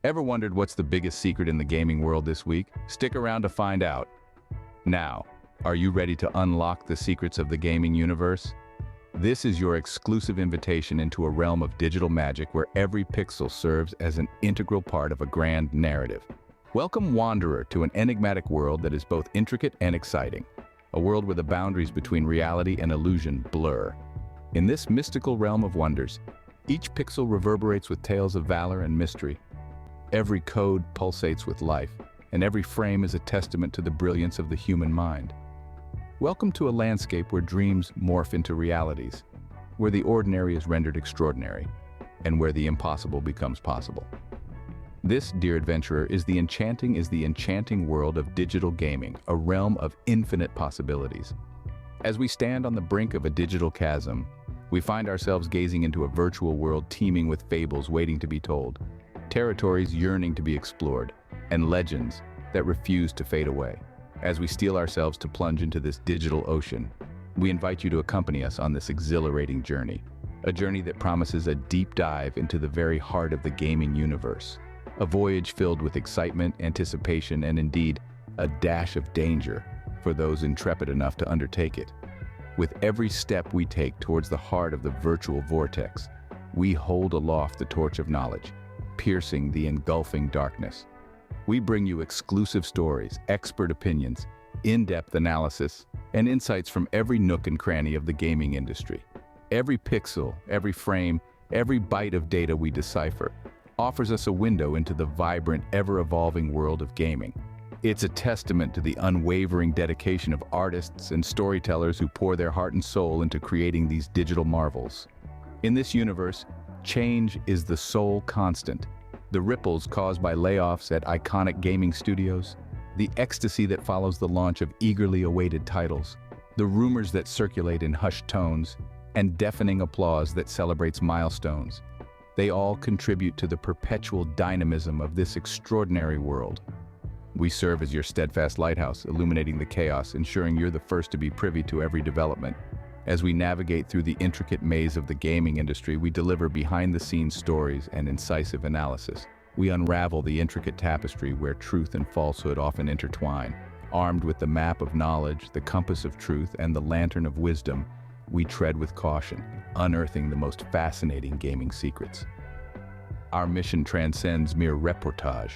Ever wondered what's the biggest secret in the gaming world this week? Stick around to find out. Now, are you ready to unlock the secrets of the gaming universe? This is your exclusive invitation into a realm of digital magic where every pixel serves as an integral part of a grand narrative. Welcome, wanderer, to an enigmatic world that is both intricate and exciting. A world where the boundaries between reality and illusion blur. In this mystical realm of wonders, each pixel reverberates with tales of valor and mystery. Every code pulsates with life, and every frame is a testament to the brilliance of the human mind. Welcome to a landscape where dreams morph into realities, where the ordinary is rendered extraordinary, and where the impossible becomes possible. This, dear adventurer, is the enchanting world of digital gaming, a realm of infinite possibilities. As we stand on the brink of a digital chasm, we find ourselves gazing into a virtual world teeming with fables waiting to be told, territories yearning to be explored, and legends that refuse to fade away. As we steel ourselves to plunge into this digital ocean, we invite you to accompany us on this exhilarating journey, a journey that promises a deep dive into the very heart of the gaming universe, a voyage filled with excitement, anticipation, and indeed, a dash of danger for those intrepid enough to undertake it. With every step we take towards the heart of the virtual vortex, we hold aloft the torch of knowledge, piercing the engulfing darkness. We bring you exclusive stories, expert opinions, in-depth analysis, and insights from every nook and cranny of the gaming industry. Every pixel, every frame, every byte of data we decipher offers us a window into the vibrant, ever-evolving world of gaming. It's a testament to the unwavering dedication of artists and storytellers who pour their heart and soul into creating these digital marvels. In this universe, change is the sole constant. The ripples caused by layoffs at iconic gaming studios, the ecstasy that follows the launch of eagerly awaited titles, the rumors that circulate in hushed tones, and deafening applause that celebrates milestones. They all contribute to the perpetual dynamism of this extraordinary world. We serve as your steadfast lighthouse, illuminating the chaos, ensuring you're the first to be privy to every development. As we navigate through the intricate maze of the gaming industry, we deliver behind-the-scenes stories and incisive analysis. We unravel the intricate tapestry where truth and falsehood often intertwine. Armed with the map of knowledge, the compass of truth, and the lantern of wisdom, we tread with caution, unearthing the most fascinating gaming secrets. Our mission transcends mere reportage.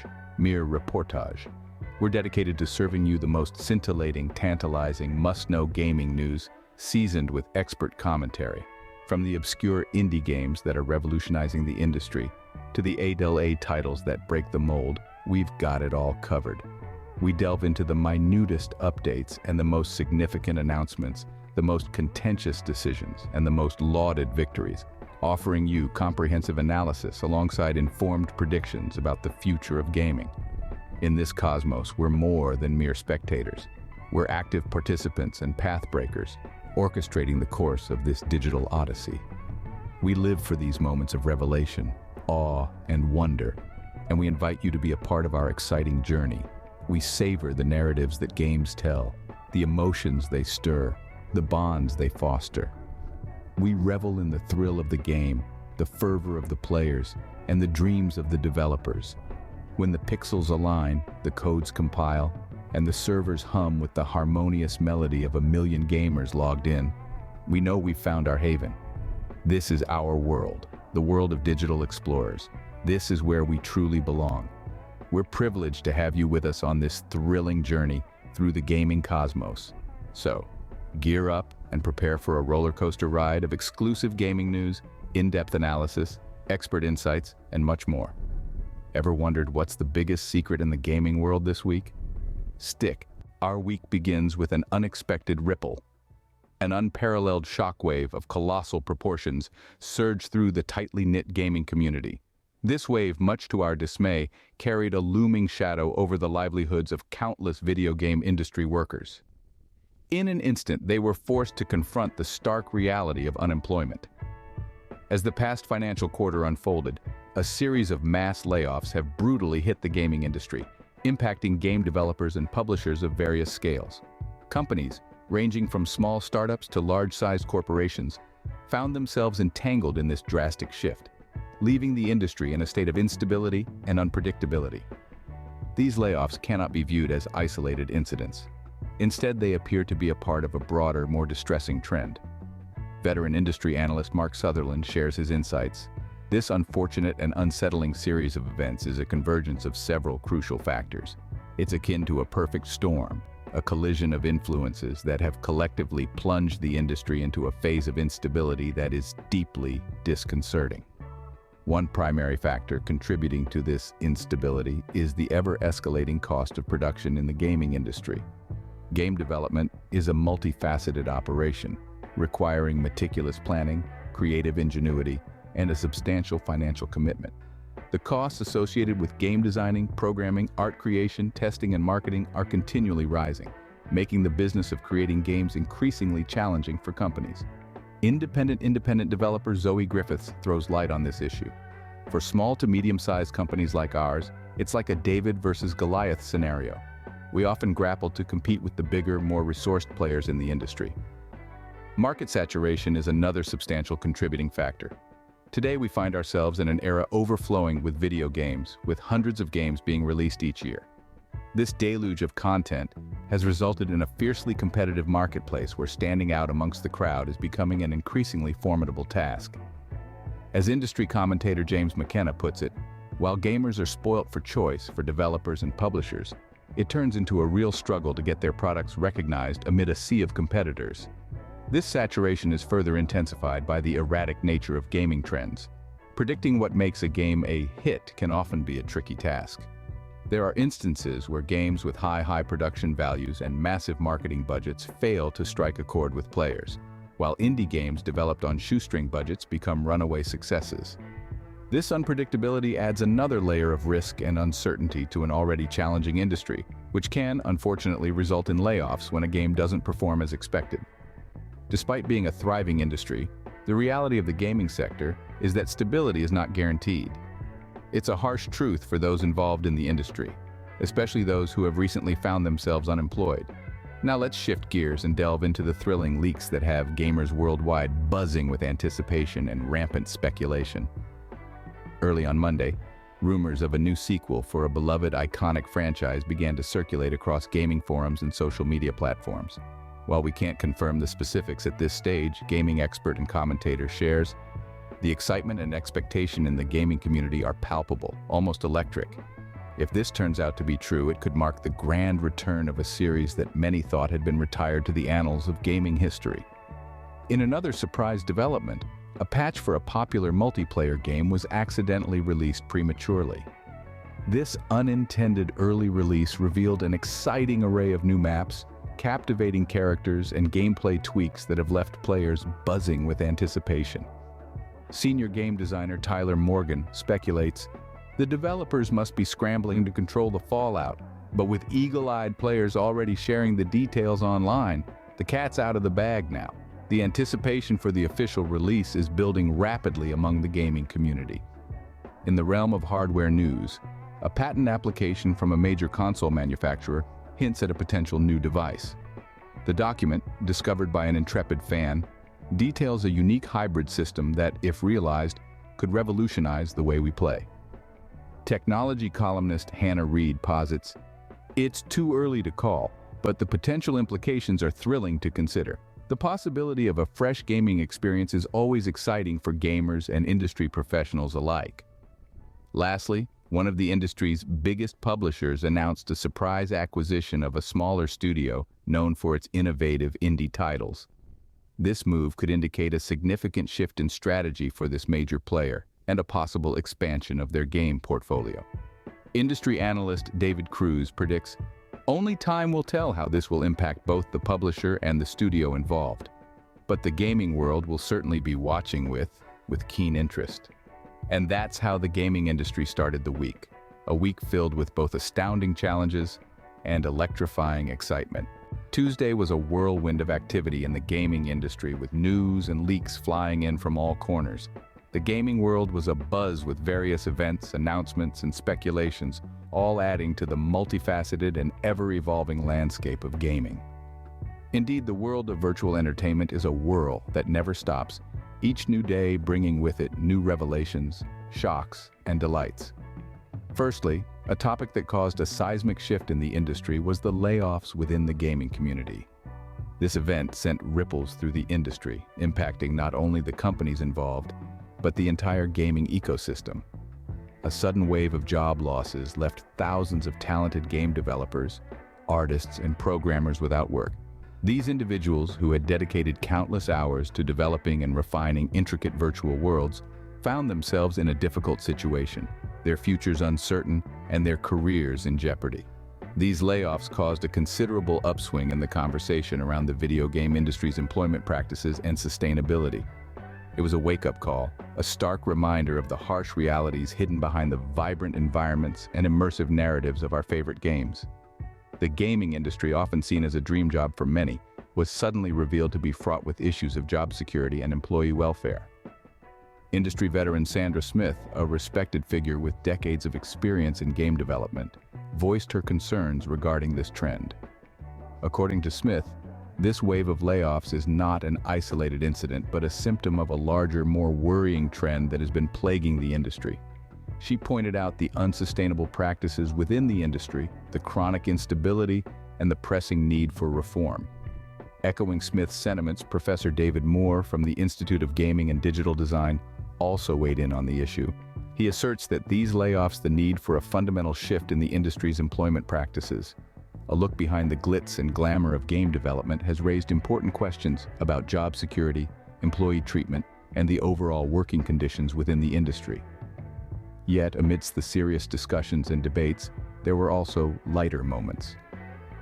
We're dedicated to serving you the most scintillating, tantalizing, must-know gaming news, seasoned with expert commentary. From the obscure indie games that are revolutionizing the industry, to the A titles that break the mold, we've got it all covered. We delve into the minutest updates and the most significant announcements, the most contentious decisions, and the most lauded victories, offering you comprehensive analysis alongside informed predictions about the future of gaming. In this cosmos, we're more than mere spectators. We're active participants and pathbreakers, orchestrating the course of this digital odyssey. We live for these moments of revelation, awe, and wonder, and we invite you to be a part of our exciting journey. We savor the narratives that games tell, the emotions they stir, the bonds they foster. We revel in the thrill of the game, the fervor of the players, and the dreams of the developers. When the pixels align, the codes compile, and the servers hum with the harmonious melody of a million gamers logged in, we know we've found our haven. This is our world, the world of digital explorers. This is where we truly belong. We're privileged to have you with us on this thrilling journey through the gaming cosmos. So, gear up and prepare for a roller coaster ride of exclusive gaming news, in-depth analysis, expert insights, and much more. Ever wondered what's the biggest secret in the gaming world this week? Stick. Our week begins with an unexpected ripple. An unparalleled shockwave of colossal proportions surged through the tightly knit gaming community. This wave, much to our dismay, carried a looming shadow over the livelihoods of countless video game industry workers. In an instant, they were forced to confront the stark reality of unemployment. As the past financial quarter unfolded, a series of mass layoffs have brutally hit the gaming industry, impacting game developers and publishers of various scales. Companies, ranging from small startups to large-sized corporations, found themselves entangled in this drastic shift. leaving the industry in a state of instability and unpredictability. These layoffs cannot be viewed as isolated incidents. Instead, they appear to be a part of a broader, more distressing trend. Veteran industry analyst Mark Sutherland shares his insights. This unfortunate and unsettling series of events is a convergence of several crucial factors. It's akin to a perfect storm, a collision of influences that have collectively plunged the industry into a phase of instability that is deeply disconcerting. One primary factor contributing to this instability is the ever-escalating cost of production in the gaming industry. Game development is a multifaceted operation, requiring meticulous planning, creative ingenuity, and a substantial financial commitment. The costs associated with game designing, programming, art creation, testing, and marketing are continually rising, making the business of creating games increasingly challenging for companies. Independent developer Zoe Griffiths throws light on this issue. For small to medium-sized companies like ours, it's like a David versus Goliath scenario. We often grapple to compete with the bigger, more resourced players in the industry. Market saturation is another substantial contributing factor. Today we find ourselves in an era overflowing with video games, with hundreds of games being released each year. This deluge of content has resulted in a fiercely competitive marketplace where standing out amongst the crowd is becoming an increasingly formidable task. As industry commentator James McKenna puts it, while gamers are spoilt for choice for developers and publishers, it turns into a real struggle to get their products recognized amid a sea of competitors. This saturation is further intensified by the erratic nature of gaming trends. Predicting what makes a game a hit can often be a tricky task. There are instances where games with high production values and massive marketing budgets fail to strike a chord with players, while indie games developed on shoestring budgets become runaway successes. This unpredictability adds another layer of risk and uncertainty to an already challenging industry, which can, unfortunately, result in layoffs when a game doesn't perform as expected. Despite being a thriving industry, the reality of the gaming sector is that stability is not guaranteed. It's a harsh truth for those involved in the industry, especially those who have recently found themselves unemployed. Now let's shift gears and delve into the thrilling leaks that have gamers worldwide buzzing with anticipation and rampant speculation. Early on Monday, rumors of a new sequel for a beloved, iconic franchise began to circulate across gaming forums and social media platforms. While we can't confirm the specifics at this stage, gaming expert and commentator shares, the excitement and expectation in the gaming community are palpable, almost electric. If this turns out to be true, it could mark the grand return of a series that many thought had been retired to the annals of gaming history. In another surprise development, a patch for a popular multiplayer game was accidentally released prematurely. This unintended early release revealed an exciting array of new maps, captivating characters, and gameplay tweaks that have left players buzzing with anticipation. Senior game designer Tyler Morgan speculates, the developers must be scrambling to control the fallout, but with eagle-eyed players already sharing the details online, the cat's out of the bag now. The anticipation for the official release is building rapidly among the gaming community. In the realm of hardware news, a patent application from a major console manufacturer hints at a potential new device. The document, discovered by an intrepid fan, details a unique hybrid system that, if realized, could revolutionize the way we play. Technology columnist Hannah Reid posits, it's too early to call, but the potential implications are thrilling to consider. The possibility of a fresh gaming experience is always exciting for gamers and industry professionals alike. Lastly, one of the industry's biggest publishers announced a surprise acquisition of a smaller studio known for its innovative indie titles. This move could indicate a significant shift in strategy for this major player and a possible expansion of their game portfolio. Industry analyst David Cruz predicts, only time will tell how this will impact both the publisher and the studio involved, but the gaming world will certainly be watching with keen interest. And that's how the gaming industry started the week, a week filled with both astounding challenges and electrifying excitement. Tuesday was a whirlwind of activity in the gaming industry with news and leaks flying in from all corners. The gaming world was abuzz with various events, announcements, and speculations, all adding to the multifaceted and ever-evolving landscape of gaming. Indeed, the world of virtual entertainment is a whirl that never stops, each new day bringing with it new revelations, shocks, and delights. Firstly, a topic that caused a seismic shift in the industry was the layoffs within the gaming community. This event sent ripples through the industry, impacting not only the companies involved, but the entire gaming ecosystem. A sudden wave of job losses left thousands of talented game developers, artists, and programmers without work. These individuals, who had dedicated countless hours to developing and refining intricate virtual worlds, found themselves in a difficult situation, their futures uncertain and their careers in jeopardy. These layoffs caused a considerable upswing in the conversation around the video game industry's employment practices and sustainability. It was a wake-up call, a stark reminder of the harsh realities hidden behind the vibrant environments and immersive narratives of our favorite games. The gaming industry, often seen as a dream job for many, was suddenly revealed to be fraught with issues of job security and employee welfare. Industry veteran Sandra Smith, a respected figure with decades of experience in game development, voiced her concerns regarding this trend. According to Smith, this wave of layoffs is not an isolated incident, but a symptom of a larger, more worrying trend that has been plaguing the industry. She pointed out the unsustainable practices within the industry, the chronic instability, and the pressing need for reform. Echoing Smith's sentiments, Professor David Moore from the Institute of Gaming and Digital Design also weighed in on the issue. He asserts that these layoffs the need for a fundamental shift in the industry's employment practices. A look behind the glitz and glamour of game development has raised important questions about job security, employee treatment, and the overall working conditions within the industry. Yet, amidst the serious discussions and debates, there were also lighter moments.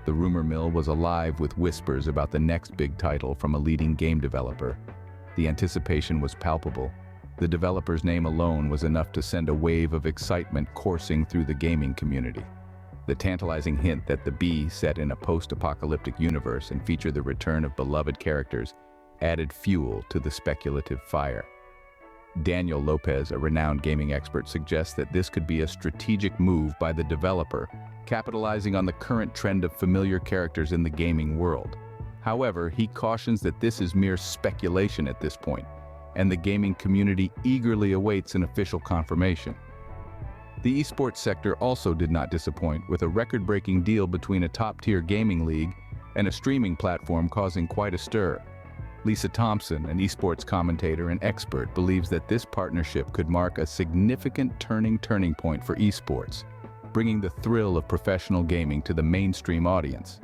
The rumor mill was alive with whispers about the next big title from a leading game developer. The anticipation was palpable. The developer's name alone was enough to send a wave of excitement coursing through the gaming community. The tantalizing hint that the be set in a post-apocalyptic universe and feature the return of beloved characters added fuel to the speculative fire. Daniel Lopez, a renowned gaming expert, suggests that this could be a strategic move by the developer, capitalizing on the current trend of familiar characters in the gaming world. However, he cautions that this is mere speculation at this point, and the gaming community eagerly awaits an official confirmation. The esports sector also did not disappoint, with a record-breaking deal between a top-tier gaming league and a streaming platform causing quite a stir. Lisa Thompson, an esports commentator and expert, believes that this partnership could mark a significant turning point for esports, bringing the thrill of professional gaming to the mainstream audience.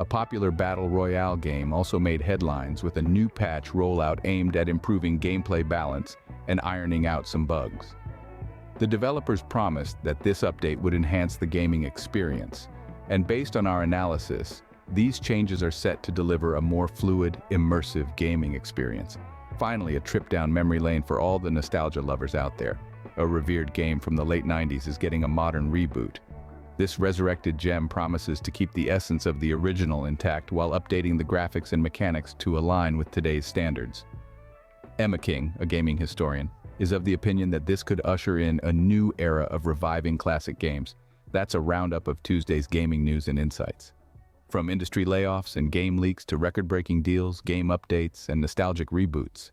A popular battle royale game also made headlines with a new patch rollout aimed at improving gameplay balance and ironing out some bugs. The developers promised that this update would enhance the gaming experience, and based on our analysis, these changes are set to deliver a more fluid, immersive gaming experience. Finally, a trip down memory lane for all the nostalgia lovers out there. A revered game from the late 90s is getting a modern reboot. This resurrected gem promises to keep the essence of the original intact while updating the graphics and mechanics to align with today's standards. Emma King, a gaming historian, is of the opinion that this could usher in a new era of reviving classic games. That's a roundup of Tuesday's gaming news and insights. From industry layoffs and game leaks to record-breaking deals, game updates, and nostalgic reboots,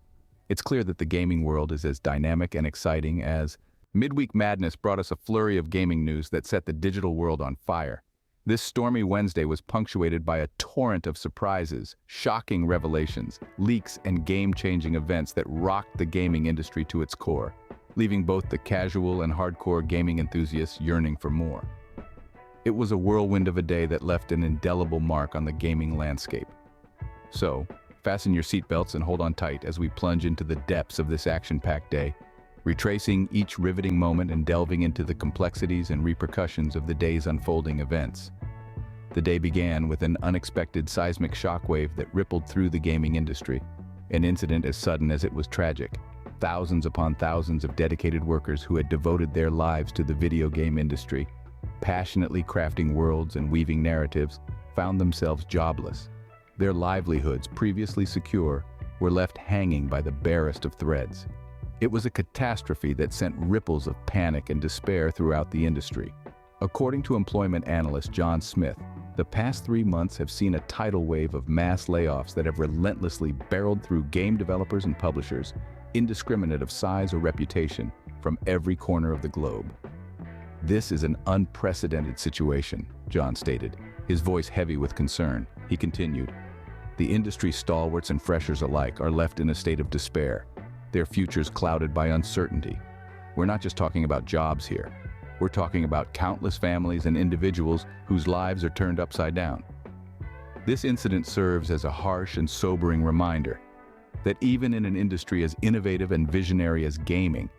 it's clear that the gaming world is as dynamic and exciting as Midweek Madness brought us a flurry of gaming news that set the digital world on fire. This stormy Wednesday was punctuated by a torrent of surprises, shocking revelations, leaks, and game-changing events that rocked the gaming industry to its core, leaving both the casual and hardcore gaming enthusiasts yearning for more. It was a whirlwind of a day that left an indelible mark on the gaming landscape. So, fasten your seatbelts and hold on tight as we plunge into the depths of this action-packed day, retracing each riveting moment and delving into the complexities and repercussions of the day's unfolding events. The day began with an unexpected seismic shockwave that rippled through the gaming industry, an incident as sudden as it was tragic. Thousands upon thousands of dedicated workers who had devoted their lives to the video game industry, passionately crafting worlds and weaving narratives, found themselves jobless. Their livelihoods, previously secure, were left hanging by the barest of threads. It was a catastrophe that sent ripples of panic and despair throughout the industry. According to employment analyst John Smith, the past 3 months have seen a tidal wave of mass layoffs that have relentlessly barreled through game developers and publishers, indiscriminate of size or reputation, from every corner of the globe. "This is an unprecedented situation," John stated, his voice heavy with concern. He continued, "The industry stalwarts and freshers alike are left in a state of despair, their futures clouded by uncertainty. We're not just talking about jobs here. We're talking about countless families and individuals whose lives are turned upside down." This incident serves as a harsh and sobering reminder that even in an industry as innovative and visionary as gaming,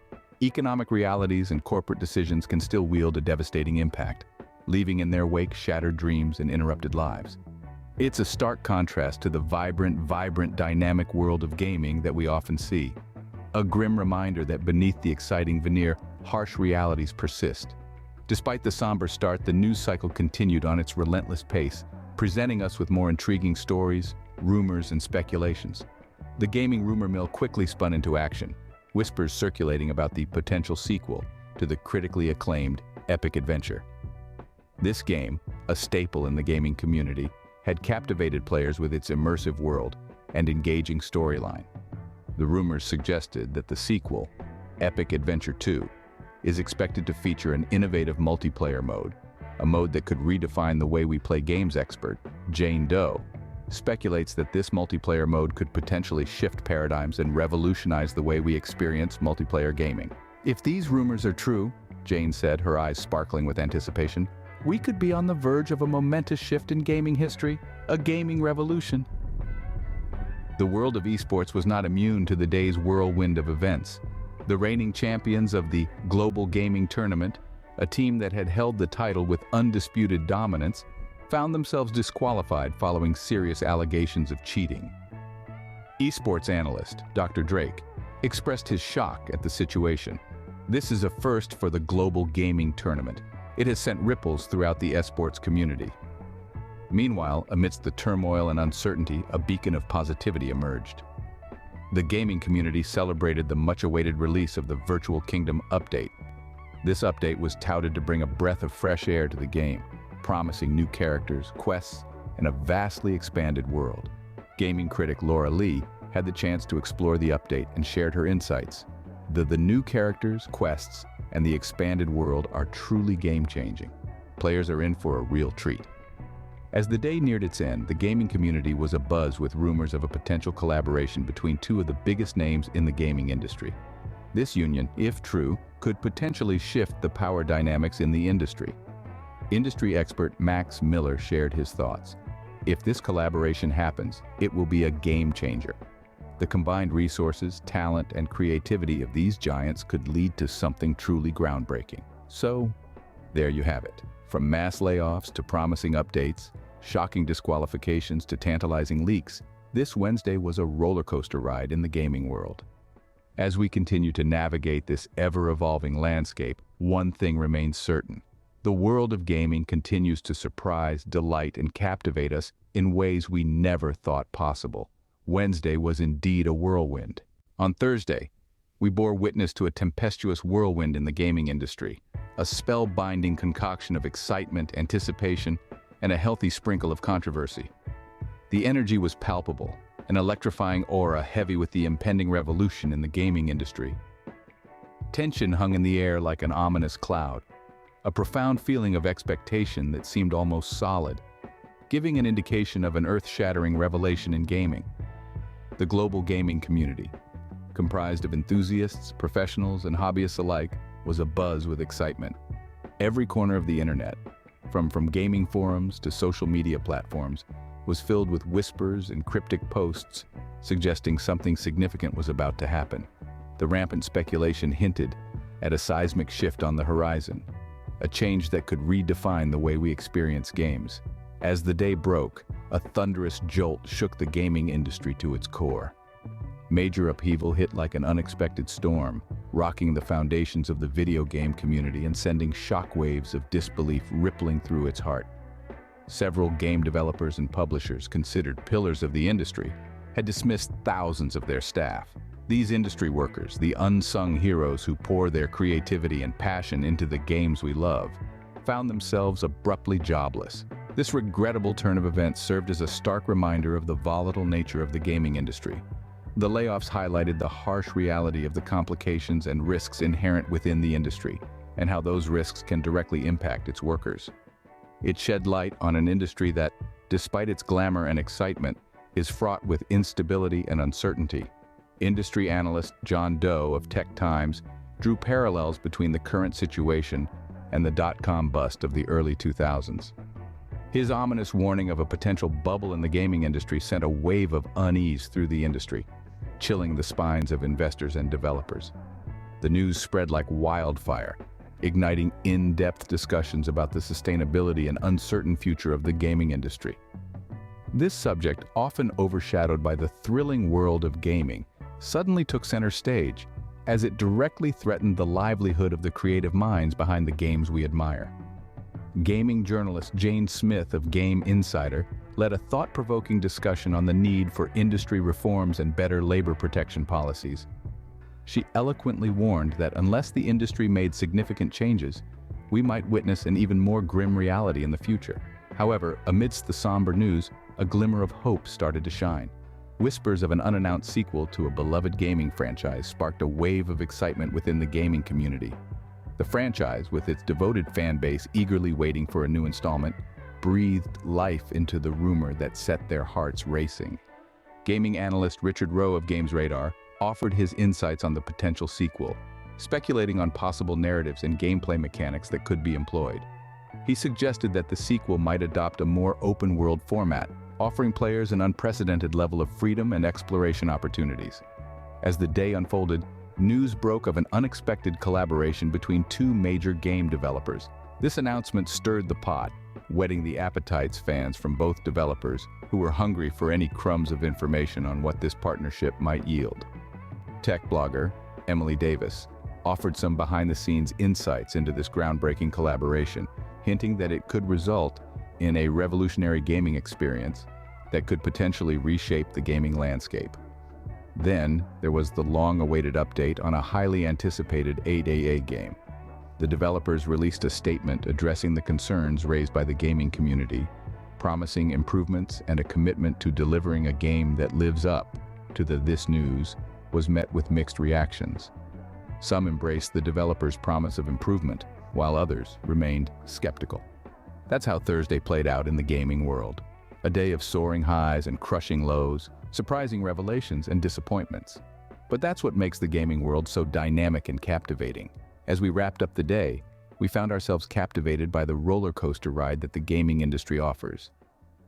economic realities and corporate decisions can still wield a devastating impact, leaving in their wake shattered dreams and interrupted lives. It's a stark contrast to the vibrant, dynamic world of gaming that we often see. A grim reminder that beneath the exciting veneer, harsh realities persist. Despite the somber start, the news cycle continued on its relentless pace, presenting us with more intriguing stories, rumors, and speculations. The gaming rumor mill quickly spun into action, whispers circulating about the potential sequel to the critically acclaimed epic adventure. This game, a staple in the gaming community, had captivated players with its immersive world and engaging storyline. The rumors suggested that the sequel, Epic Adventure 2, is expected to feature an innovative multiplayer mode, a mode that could redefine the way we play games. Expert Jane Doe speculates that this multiplayer mode could potentially shift paradigms and revolutionize the way we experience multiplayer gaming. "If these rumors are true," Jane said, her eyes sparkling with anticipation, "we could be on the verge of a momentous shift in gaming history, a gaming revolution." The world of esports was not immune to the day's whirlwind of events. The reigning champions of the Global Gaming Tournament, a team that had held the title with undisputed dominance, found themselves disqualified following serious allegations of cheating. Esports analyst Dr. Drake expressed his shock at the situation. "This is a first for the Global Gaming Tournament. It has sent ripples throughout the esports community." Meanwhile, amidst the turmoil and uncertainty, a beacon of positivity emerged. The gaming community celebrated the much-awaited release of the Virtual Kingdom update. This update was touted to bring a breath of fresh air to the game, promising new characters, quests, and a vastly expanded world. Gaming critic Laura Lee had the chance to explore the update and shared her insights. The new characters, quests, and the expanded world are truly game-changing. Players are in for a real treat. As the day neared its end, the gaming community was abuzz with rumors of a potential collaboration between two of the biggest names in the gaming industry. This union, if true, could potentially shift the power dynamics in the industry. Industry expert Max Miller shared his thoughts. "If this collaboration happens, it will be a game changer. The combined resources, talent, and creativity of these giants could lead to something truly groundbreaking." So, there you have it. From mass layoffs to promising updates, shocking disqualifications to tantalizing leaks, this Wednesday was a roller coaster ride in the gaming world. As we continue to navigate this ever-evolving landscape, one thing remains certain. The world of gaming continues to surprise, delight, and captivate us in ways we never thought possible. Wednesday was indeed a whirlwind. On Thursday, we bore witness to a tempestuous whirlwind in the gaming industry, a spellbinding concoction of excitement, anticipation, and a healthy sprinkle of controversy. The energy was palpable, an electrifying aura heavy with the impending revolution in the gaming industry. Tension hung in the air like an ominous cloud, a profound feeling of expectation that seemed almost solid, giving an indication of an earth-shattering revelation in gaming. The global gaming community, comprised of enthusiasts, professionals, and hobbyists alike, was abuzz with excitement. Every corner of the internet, from gaming forums to social media platforms, was filled with whispers and cryptic posts suggesting something significant was about to happen. The rampant speculation hinted at a seismic shift on the horizon, a change that could redefine the way we experience games. As the day broke, a thunderous jolt shook the gaming industry to its core. Major upheaval hit like an unexpected storm, rocking the foundations of the video game community and sending shockwaves of disbelief rippling through its heart. Several game developers and publishers, considered pillars of the industry, had dismissed thousands of their staff. These industry workers, the unsung heroes who pour their creativity and passion into the games we love, found themselves abruptly jobless. This regrettable turn of events served as a stark reminder of the volatile nature of the gaming industry. The layoffs highlighted the harsh reality of the complications and risks inherent within the industry, and how those risks can directly impact its workers. It shed light on an industry that, despite its glamour and excitement, is fraught with instability and uncertainty. Industry analyst John Doe of Tech Times drew parallels between the current situation and the dot-com bust of the early 2000s. His ominous warning of a potential bubble in the gaming industry sent a wave of unease through the industry, chilling the spines of investors and developers. The news spread like wildfire, igniting in-depth discussions about the sustainability and uncertain future of the gaming industry. This subject, often overshadowed by the thrilling world of gaming, suddenly took center stage, as it directly threatened the livelihood of the creative minds behind the games we admire. Gaming journalist Jane Smith of Game Insider led a thought-provoking discussion on the need for industry reforms and better labor protection policies. She eloquently warned that unless the industry made significant changes, we might witness an even more grim reality in the future. However, amidst the somber news, a glimmer of hope started to shine. Whispers of an unannounced sequel to a beloved gaming franchise sparked a wave of excitement within the gaming community. The franchise, with its devoted fan base eagerly waiting for a new installment, breathed life into the rumor that set their hearts racing. Gaming analyst Richard Rowe of Games Radar offered his insights on the potential sequel, speculating on possible narratives and gameplay mechanics that could be employed. He suggested that the sequel might adopt a more open-world format, offering players an unprecedented level of freedom and exploration opportunities. As the day unfolded, news broke of an unexpected collaboration between two major game developers. This announcement stirred the pot, whetting the appetites fans from both developers who were hungry for any crumbs of information on what this partnership might yield. Tech blogger Emily Davis offered some behind-the-scenes insights into this groundbreaking collaboration, hinting that it could result in a revolutionary gaming experience that could potentially reshape the gaming landscape. Then, there was the long-awaited update on a highly anticipated 8AA game. The developers released a statement addressing the concerns raised by the gaming community, promising improvements and a commitment to delivering a game that lives up to the "this news" was met with mixed reactions. Some embraced the developers' promise of improvement, while others remained skeptical. That's how Thursday played out in the gaming world. A day of soaring highs and crushing lows, surprising revelations and disappointments. But that's what makes the gaming world so dynamic and captivating. As we wrapped up the day, we found ourselves captivated by the roller coaster ride that the gaming industry offers.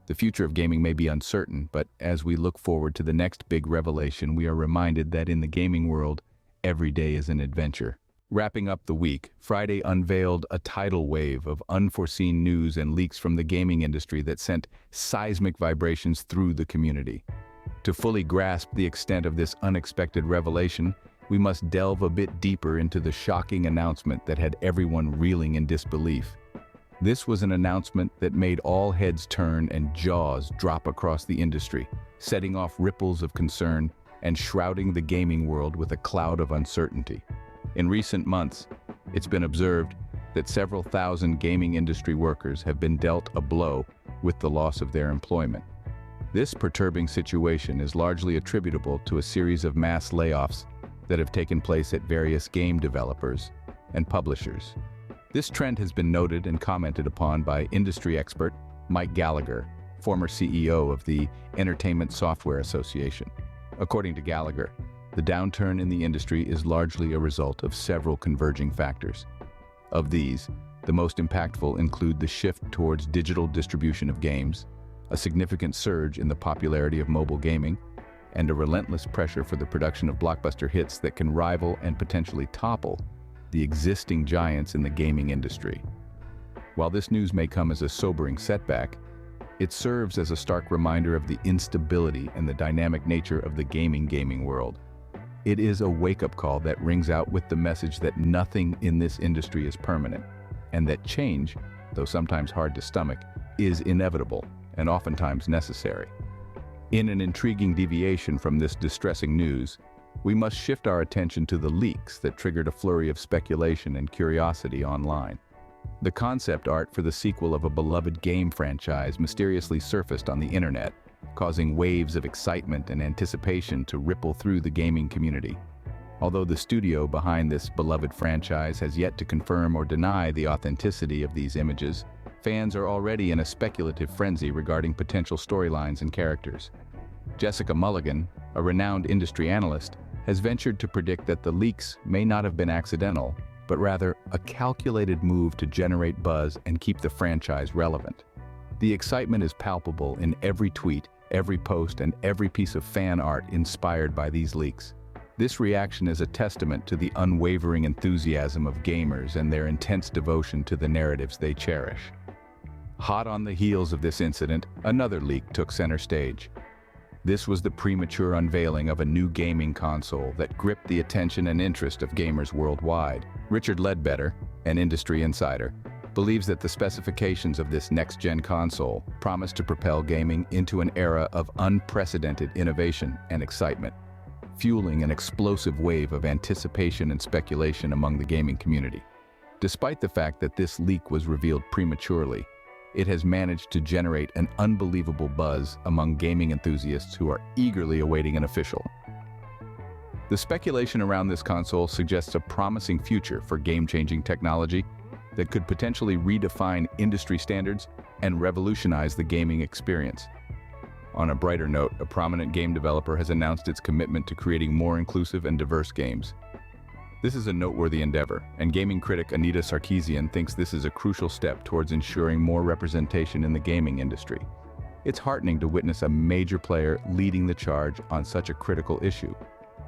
The future of gaming may be uncertain, but as we look forward to the next big revelation, we are reminded that in the gaming world, every day is an adventure. Wrapping up the week, Friday unveiled a tidal wave of unforeseen news and leaks from the gaming industry that sent seismic vibrations through the community. To fully grasp the extent of this unexpected revelation, we must delve a bit deeper into the shocking announcement that had everyone reeling in disbelief. This was an announcement that made all heads turn and jaws drop across the industry, setting off ripples of concern and shrouding the gaming world with a cloud of uncertainty. In recent months, it's been observed that several thousand gaming industry workers have been dealt a blow with the loss of their employment. This perturbing situation is largely attributable to a series of mass layoffs that have taken place at various game developers and publishers. This trend has been noted and commented upon by industry expert Mike Gallagher, former CEO of the Entertainment Software Association. According to Gallagher, the downturn in the industry is largely a result of several converging factors. Of these, the most impactful include the shift towards digital distribution of games, a significant surge in the popularity of mobile gaming, and a relentless pressure for the production of blockbuster hits that can rival and potentially topple the existing giants in the gaming industry. While this news may come as a sobering setback, it serves as a stark reminder of the instability and the dynamic nature of the gaming world. It is a wake-up call that rings out with the message that nothing in this industry is permanent, and that change, though sometimes hard to stomach, is inevitable and oftentimes necessary. In an intriguing deviation from this distressing news, we must shift our attention to the leaks that triggered a flurry of speculation and curiosity online. The concept art for the sequel of a beloved game franchise mysteriously surfaced on the internet, causing waves of excitement and anticipation to ripple through the gaming community. Although the studio behind this beloved franchise has yet to confirm or deny the authenticity of these images, fans are already in a speculative frenzy regarding potential storylines and characters. Jessica Mulligan, a renowned industry analyst, has ventured to predict that the leaks may not have been accidental, but rather a calculated move to generate buzz and keep the franchise relevant. The excitement is palpable in every tweet, every post, and every piece of fan art inspired by these leaks. This reaction is a testament to the unwavering enthusiasm of gamers and their intense devotion to the narratives they cherish. Hot on the heels of this incident, another leak took center stage. This was the premature unveiling of a new gaming console that gripped the attention and interest of gamers worldwide. Richard Ledbetter, an industry insider, believes that the specifications of this next-gen console promise to propel gaming into an era of unprecedented innovation and excitement, fueling an explosive wave of anticipation and speculation among the gaming community. Despite the fact that this leak was revealed prematurely, it has managed to generate an unbelievable buzz among gaming enthusiasts who are eagerly awaiting an official. The speculation around this console suggests a promising future for game-changing technology that could potentially redefine industry standards and revolutionize the gaming experience. On a brighter note, a prominent game developer has announced its commitment to creating more inclusive and diverse games. This is a noteworthy endeavor, and gaming critic Anita Sarkeesian thinks this is a crucial step towards ensuring more representation in the gaming industry. It's heartening to witness a major player leading the charge on such a critical issue.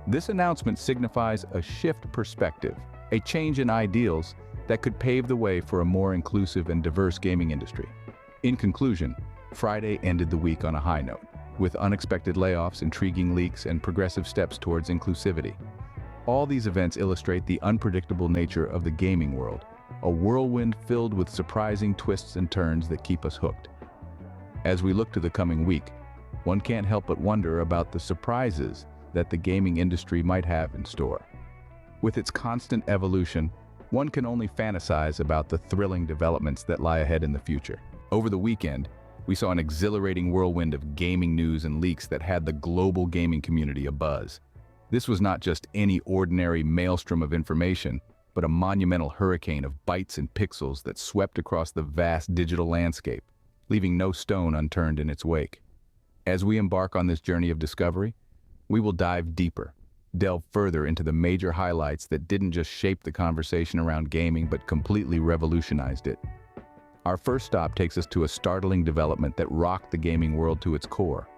This announcement signifies a shift perspective, a change in ideals that could pave the way for a more inclusive and diverse gaming industry. In conclusion, Friday ended the week on a high note, with unexpected layoffs, intriguing leaks, and progressive steps towards inclusivity. All these events illustrate the unpredictable nature of the gaming world, a whirlwind filled with surprising twists and turns that keep us hooked. As we look to the coming week, one can't help but wonder about the surprises that the gaming industry might have in store. With its constant evolution, one can only fantasize about the thrilling developments that lie ahead in the future. Over the weekend, we saw an exhilarating whirlwind of gaming news and leaks that had the global gaming community abuzz. This was not just any ordinary maelstrom of information, but a monumental hurricane of bytes and pixels that swept across the vast digital landscape, leaving no stone unturned in its wake. As we embark on this journey of discovery, we will dive deeper, delve further into the major highlights that didn't just shape the conversation around gaming but completely revolutionized it. Our first stop takes us to a startling development that rocked the gaming world to its core.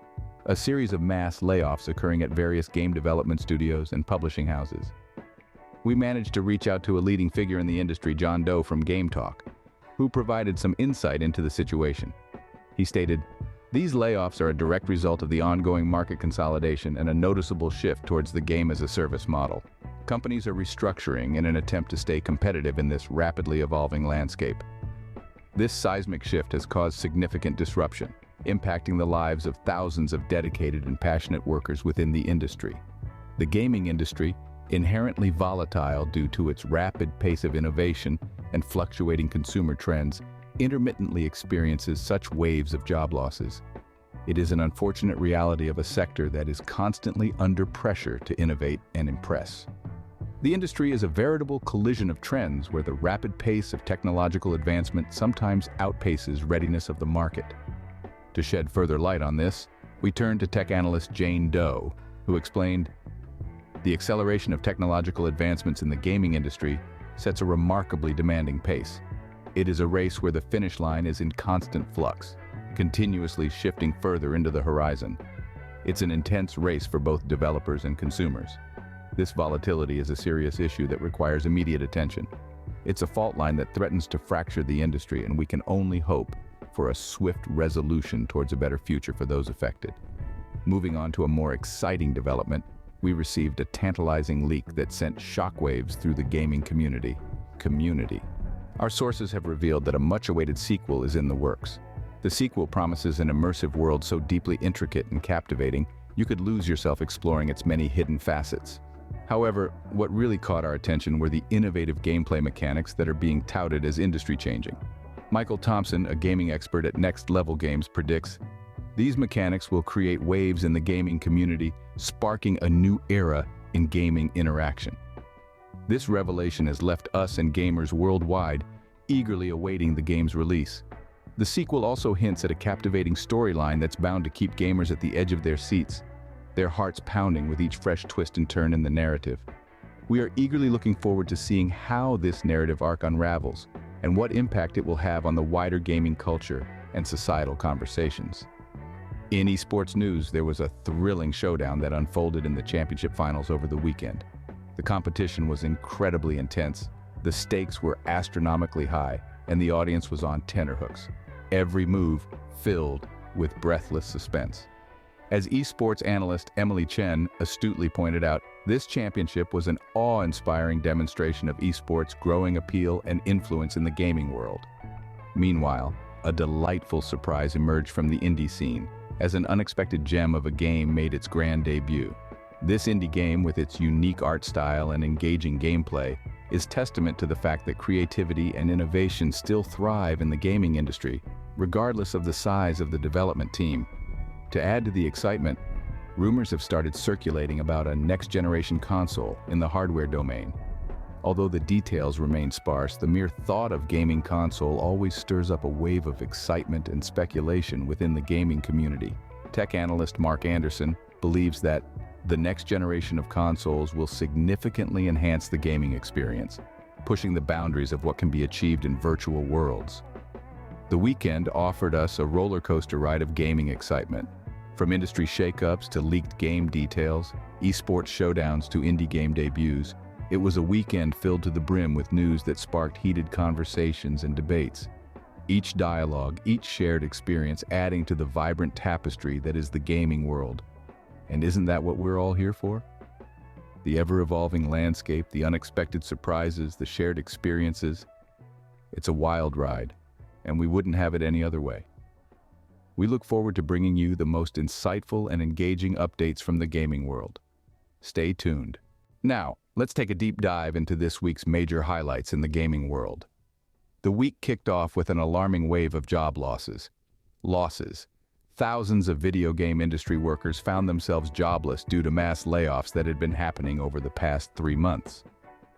A series of mass layoffs occurring at various game development studios and publishing houses. We managed to reach out to a leading figure in the industry, John Doe from Game Talk, who provided some insight into the situation. He stated, "These layoffs are a direct result of the ongoing market consolidation and a noticeable shift towards the game-as-a-service model. Companies are restructuring in an attempt to stay competitive in this rapidly evolving landscape. This seismic shift has caused significant disruption, impacting the lives of thousands of dedicated and passionate workers within the industry. The gaming industry, inherently volatile due to its rapid pace of innovation and fluctuating consumer trends, intermittently experiences such waves of job losses. It is an unfortunate reality of a sector that is constantly under pressure to innovate and impress. The industry is a veritable collision of trends where the rapid pace of technological advancement sometimes outpaces readiness of the market." To shed further light on this, we turn to tech analyst Jane Doe, who explained, "The acceleration of technological advancements in the gaming industry sets a remarkably demanding pace. It is a race where the finish line is in constant flux, continuously shifting further into the horizon. It's an intense race for both developers and consumers. This volatility is a serious issue that requires immediate attention. It's a fault line that threatens to fracture the industry, and we can only hope for a swift resolution towards a better future for those affected." Moving on to a more exciting development, we received a tantalizing leak that sent shockwaves through the gaming community. Our sources have revealed that a much-awaited sequel is in the works. The sequel promises an immersive world so deeply intricate and captivating, you could lose yourself exploring its many hidden facets. However, what really caught our attention were the innovative gameplay mechanics that are being touted as industry-changing. Michael Thompson, a gaming expert at Next Level Games, predicts, These mechanics will create waves in the gaming community, sparking a new era in gaming interaction. This revelation has left us and gamers worldwide eagerly awaiting the game's release. The sequel also hints at a captivating storyline that's bound to keep gamers at the edge of their seats, their hearts pounding with each fresh twist and turn in the narrative. We are eagerly looking forward to seeing how this narrative arc unravels and what impact it will have on the wider gaming culture and societal conversations. In esports news, there was a thrilling showdown that unfolded in the championship finals over the weekend. The competition was incredibly intense, the stakes were astronomically high, and the audience was on tenterhooks, every move filled with breathless suspense. As esports analyst Emily Chen astutely pointed out, this championship was an awe-inspiring demonstration of esports' growing appeal and influence in the gaming world. Meanwhile, a delightful surprise emerged from the indie scene, as an unexpected gem of a game made its grand debut. This indie game, with its unique art style and engaging gameplay, is testament to the fact that creativity and innovation still thrive in the gaming industry, regardless of the size of the development team. To add to the excitement, rumors have started circulating about a next-generation console in the hardware domain. Although the details remain sparse, the mere thought of gaming console always stirs up a wave of excitement and speculation within the gaming community. Tech analyst Mark Anderson believes that the next generation of consoles will significantly enhance the gaming experience, pushing the boundaries of what can be achieved in virtual worlds. The weekend offered us a roller coaster ride of gaming excitement. From industry shakeups to leaked game details, esports showdowns to indie game debuts, it was a weekend filled to the brim with news that sparked heated conversations and debates. Each dialogue, each shared experience adding to the vibrant tapestry that is the gaming world. And isn't that what we're all here for? The ever-evolving landscape, the unexpected surprises, the shared experiences. It's a wild ride, and we wouldn't have it any other way. We look forward to bringing you the most insightful and engaging updates from the gaming world. Stay tuned. Now, let's take a deep dive into this week's major highlights in the gaming world. The week kicked off with an alarming wave of job losses. Thousands of video game industry workers found themselves jobless due to mass layoffs that had been happening over the past 3 months.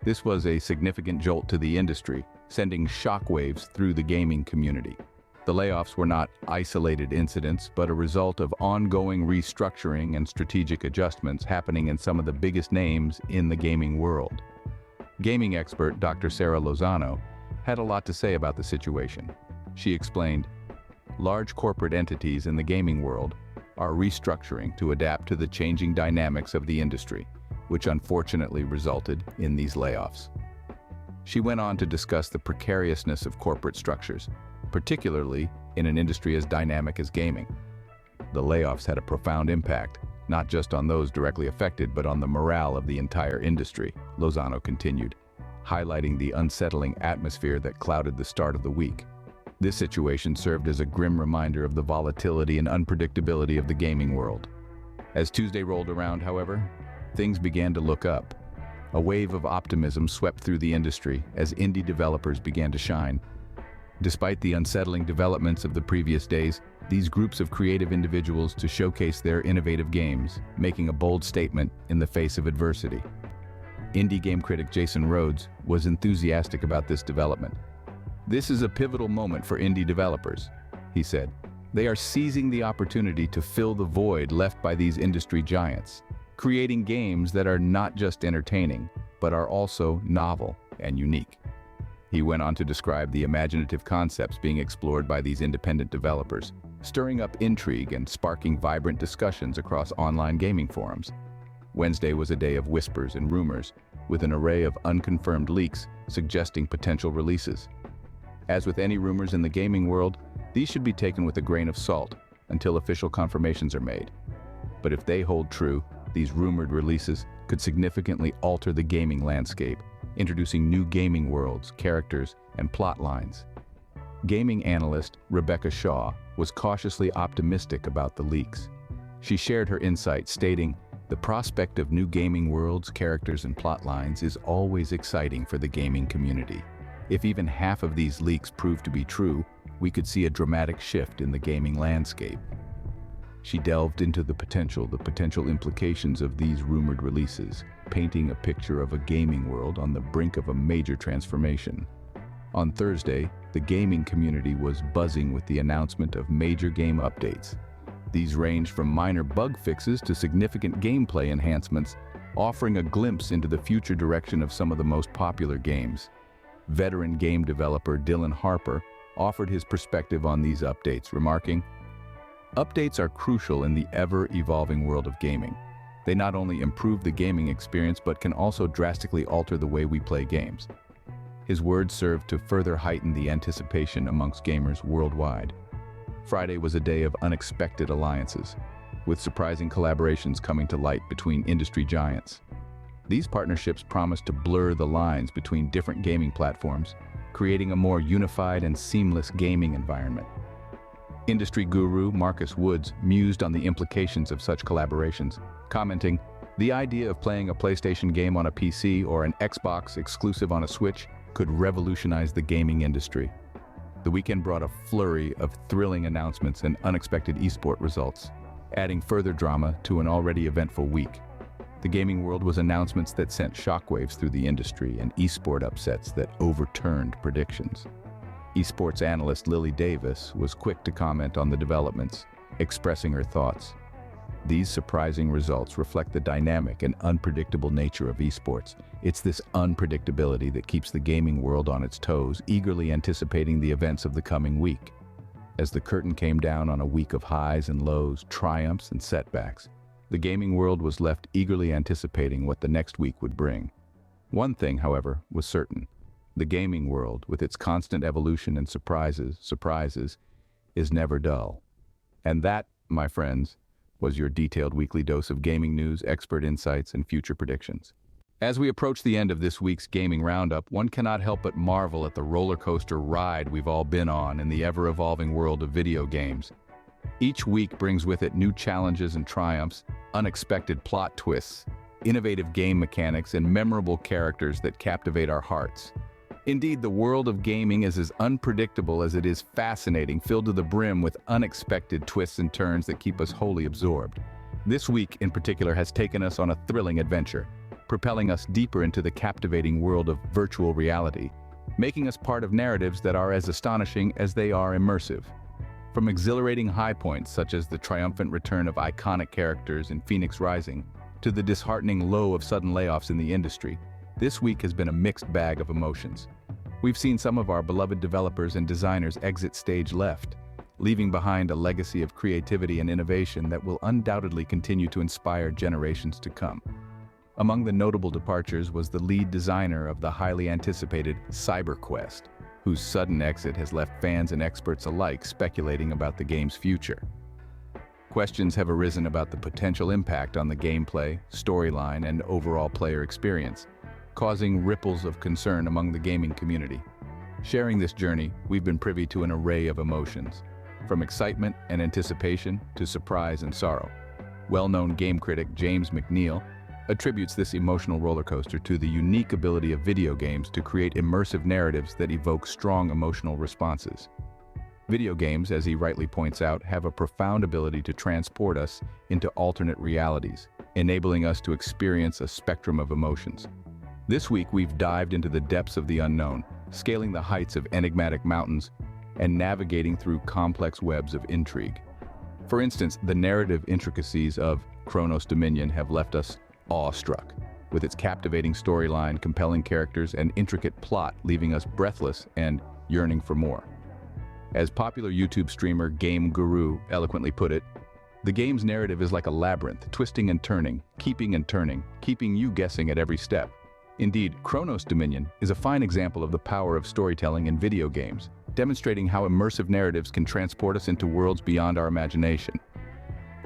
This was a significant jolt to the industry, sending shockwaves through the gaming community. The layoffs were not isolated incidents, but a result of ongoing restructuring and strategic adjustments happening in some of the biggest names in the gaming world. Gaming expert Dr. Sarah Lozano had a lot to say about the situation. She explained, "Large corporate entities in the gaming world are restructuring to adapt to the changing dynamics of the industry, which unfortunately resulted in these layoffs." She went on to discuss the precariousness of corporate structures, particularly in an industry as dynamic as gaming. The layoffs had a profound impact, not just on those directly affected, but on the morale of the entire industry, Lozano continued, highlighting the unsettling atmosphere that clouded the start of the week. This situation served as a grim reminder of the volatility and unpredictability of the gaming world. As Tuesday rolled around, however, things began to look up. A wave of optimism swept through the industry as indie developers began to shine. Despite the unsettling developments of the previous days, these groups of creative individuals to showcase their innovative games, making a bold statement in the face of adversity. Indie game critic Jason Rhodes was enthusiastic about this development. "This is a pivotal moment for indie developers," he said. "They are seizing the opportunity to fill the void left by these industry giants, creating games that are not just entertaining, but are also novel and unique." He went on to describe the imaginative concepts being explored by these independent developers, stirring up intrigue and sparking vibrant discussions across online gaming forums. Wednesday was a day of whispers and rumors, with an array of unconfirmed leaks suggesting potential releases. As with any rumors in the gaming world, these should be taken with a grain of salt until official confirmations are made. But if they hold true, these rumored releases could significantly alter the gaming landscape, introducing new gaming worlds, characters, and plot lines. Gaming analyst Rebecca Shaw was cautiously optimistic about the leaks. She shared her insights, stating, "The prospect of new gaming worlds, characters, and plot lines is always exciting for the gaming community. If even half of these leaks prove to be true, we could see a dramatic shift in the gaming landscape." She delved into the potential implications of these rumored releases, painting a picture of a gaming world on the brink of a major transformation. On Thursday, the gaming community was buzzing with the announcement of major game updates. These ranged from minor bug fixes to significant gameplay enhancements, offering a glimpse into the future direction of some of the most popular games. Veteran game developer Dylan Harper offered his perspective on these updates, remarking, "Updates are crucial in the ever-evolving world of gaming. They not only improve the gaming experience but can also drastically alter the way we play games." His words served to further heighten the anticipation amongst gamers worldwide. Friday was a day of unexpected alliances, with surprising collaborations coming to light between industry giants. These partnerships promised to blur the lines between different gaming platforms, creating a more unified and seamless gaming environment. Industry guru Marcus Woods mused on the implications of such collaborations, commenting, "The idea of playing a PlayStation game on a PC or an Xbox exclusive on a Switch could revolutionize the gaming industry." The weekend brought a flurry of thrilling announcements and unexpected esport results, adding further drama to an already eventful week. The gaming world was announcements that sent shockwaves through the industry and esport upsets that overturned predictions. Esports analyst Lily Davis was quick to comment on the developments, expressing her thoughts. These surprising results reflect the dynamic and unpredictable nature of esports. It's this unpredictability that keeps the gaming world on its toes, eagerly anticipating the events of the coming week. As the curtain came down on a week of highs and lows, triumphs and setbacks, the gaming world was left eagerly anticipating what the next week would bring. One thing, however, was certain. The gaming world, with its constant evolution and surprises, is never dull. And that, my friends, was your detailed weekly dose of gaming news, expert insights, and future predictions. As we approach the end of this week's gaming roundup, one cannot help but marvel at the roller coaster ride we've all been on in the ever-evolving world of video games. Each week brings with it new challenges and triumphs, unexpected plot twists, innovative game mechanics, and memorable characters that captivate our hearts. Indeed, the world of gaming is as unpredictable as it is fascinating, filled to the brim with unexpected twists and turns that keep us wholly absorbed. This week, in particular, has taken us on a thrilling adventure, propelling us deeper into the captivating world of virtual reality, making us part of narratives that are as astonishing as they are immersive. From exhilarating high points such as the triumphant return of iconic characters in Phoenix Rising, to the disheartening low of sudden layoffs in the industry, this week has been a mixed bag of emotions. We've seen some of our beloved developers and designers exit stage left, leaving behind a legacy of creativity and innovation that will undoubtedly continue to inspire generations to come. Among the notable departures was the lead designer of the highly anticipated CyberQuest, whose sudden exit has left fans and experts alike speculating about the game's future. Questions have arisen about the potential impact on the gameplay, storyline, and overall player experience, causing ripples of concern among the gaming community. Sharing this journey, we've been privy to an array of emotions, from excitement and anticipation to surprise and sorrow. Well-known game critic James McNeil attributes this emotional rollercoaster to the unique ability of video games to create immersive narratives that evoke strong emotional responses. Video games, as he rightly points out, have a profound ability to transport us into alternate realities, enabling us to experience a spectrum of emotions. This week, we've dived into the depths of the unknown, scaling the heights of enigmatic mountains, and navigating through complex webs of intrigue. For instance, the narrative intricacies of Chronos Dominion have left us awestruck, with its captivating storyline, compelling characters, and intricate plot leaving us breathless and yearning for more. As popular YouTube streamer Game Guru eloquently put it, the game's narrative is like a labyrinth, twisting and turning, keeping you guessing at every step. Indeed, Chronos Dominion is a fine example of the power of storytelling in video games, demonstrating how immersive narratives can transport us into worlds beyond our imagination.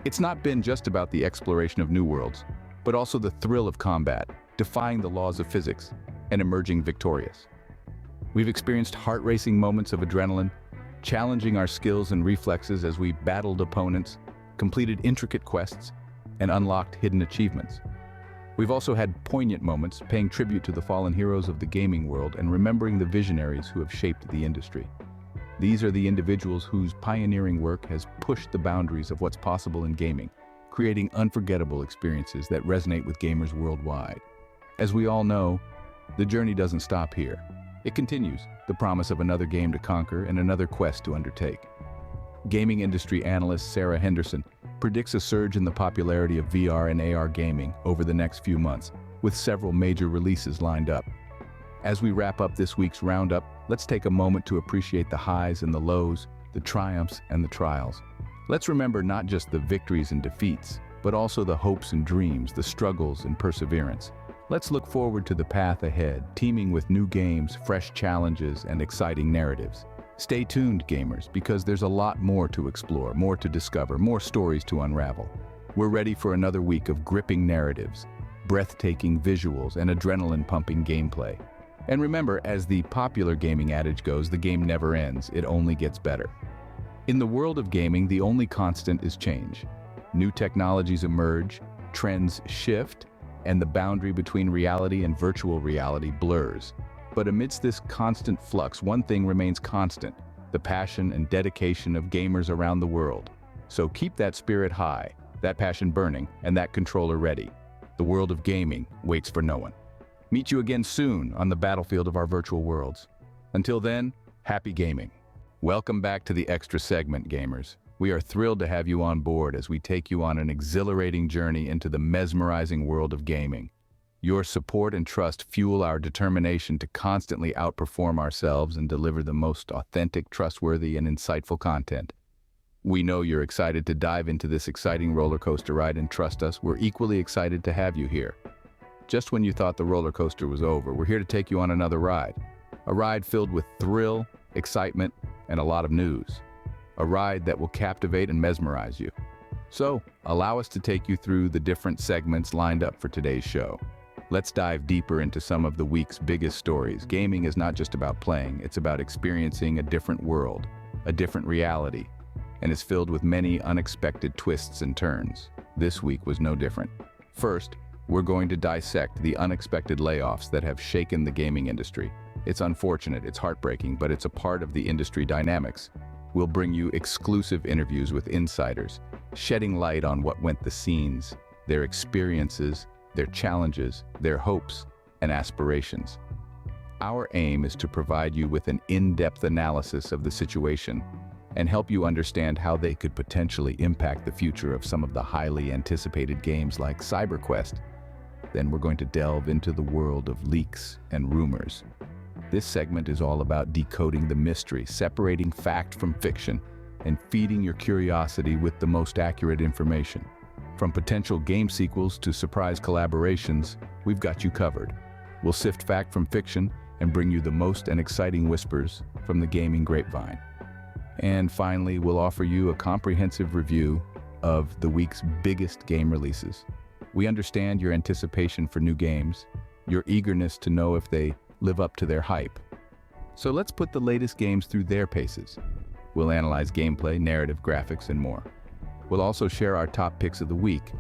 It's not been just about the exploration of new worlds, but also the thrill of combat, defying the laws of physics, and emerging victorious. We've experienced heart-racing moments of adrenaline, challenging our skills and reflexes as we battled opponents, completed intricate quests, and unlocked hidden achievements. We've also had poignant moments paying tribute to the fallen heroes of the gaming world and remembering the visionaries who have shaped the industry. These are the individuals whose pioneering work has pushed the boundaries of what's possible in gaming, creating unforgettable experiences that resonate with gamers worldwide. As we all know, the journey doesn't stop here. It continues, the promise of another game to conquer and another quest to undertake. Gaming industry analyst Sarah Henderson predicts a surge in the popularity of VR and AR gaming over the next few months, with several major releases lined up. As we wrap up this week's roundup, let's take a moment to appreciate the highs and the lows, the triumphs and the trials. Let's remember not just the victories and defeats, but also the hopes and dreams, the struggles and perseverance. Let's look forward to the path ahead, teeming with new games, fresh challenges, and exciting narratives. Stay tuned, gamers, because there's a lot more to explore, more to discover, more stories to unravel. We're ready for another week of gripping narratives, breathtaking visuals, and adrenaline-pumping gameplay. And remember, as the popular gaming adage goes, the game never ends, it only gets better. In the world of gaming, the only constant is change. New technologies emerge, trends shift, and the boundary between reality and virtual reality blurs. But amidst this constant flux, one thing remains constant: the passion and dedication of gamers around the world. So keep that spirit high, that passion burning, and that controller ready. The world of gaming waits for no one. Meet you again soon on the battlefield of our virtual worlds. Until then, happy gaming. Welcome back to the Extra Segment, gamers. We are thrilled to have you on board as we take you on an exhilarating journey into the mesmerizing world of gaming. Your support and trust fuel our determination to constantly outperform ourselves and deliver the most authentic, trustworthy, and insightful content. We know you're excited to dive into this exciting roller coaster ride, and trust us, we're equally excited to have you here. Just when you thought the roller coaster was over, we're here to take you on another ride. A ride filled with thrill, excitement, and a lot of news. A ride that will captivate and mesmerize you. So, allow us to take you through the different segments lined up for today's show. Let's dive deeper into some of the week's biggest stories. Gaming is not just about playing, it's about experiencing a different world, a different reality, and is filled with many unexpected twists and turns. This week was no different. First, we're going to dissect the unexpected layoffs that have shaken the gaming industry. It's unfortunate, it's heartbreaking, but it's a part of the industry dynamics. We'll bring you exclusive interviews with insiders, shedding light on what went the scenes, their experiences, their challenges, their hopes, and aspirations. Our aim is to provide you with an in-depth analysis of the situation and help you understand how they could potentially impact the future of some of the highly anticipated games like CyberQuest. Then we're going to delve into the world of leaks and rumors. This segment is all about decoding the mystery, separating fact from fiction, and feeding your curiosity with the most accurate information. From potential game sequels to surprise collaborations, we've got you covered. We'll sift fact from fiction and bring you the most and exciting whispers from the gaming grapevine. And finally, we'll offer you a comprehensive review of the week's biggest game releases. We understand your anticipation for new games, your eagerness to know if they live up to their hype. So let's put the latest games through their paces. We'll analyze gameplay, narrative, graphics, and more. We'll also share our top picks of the week,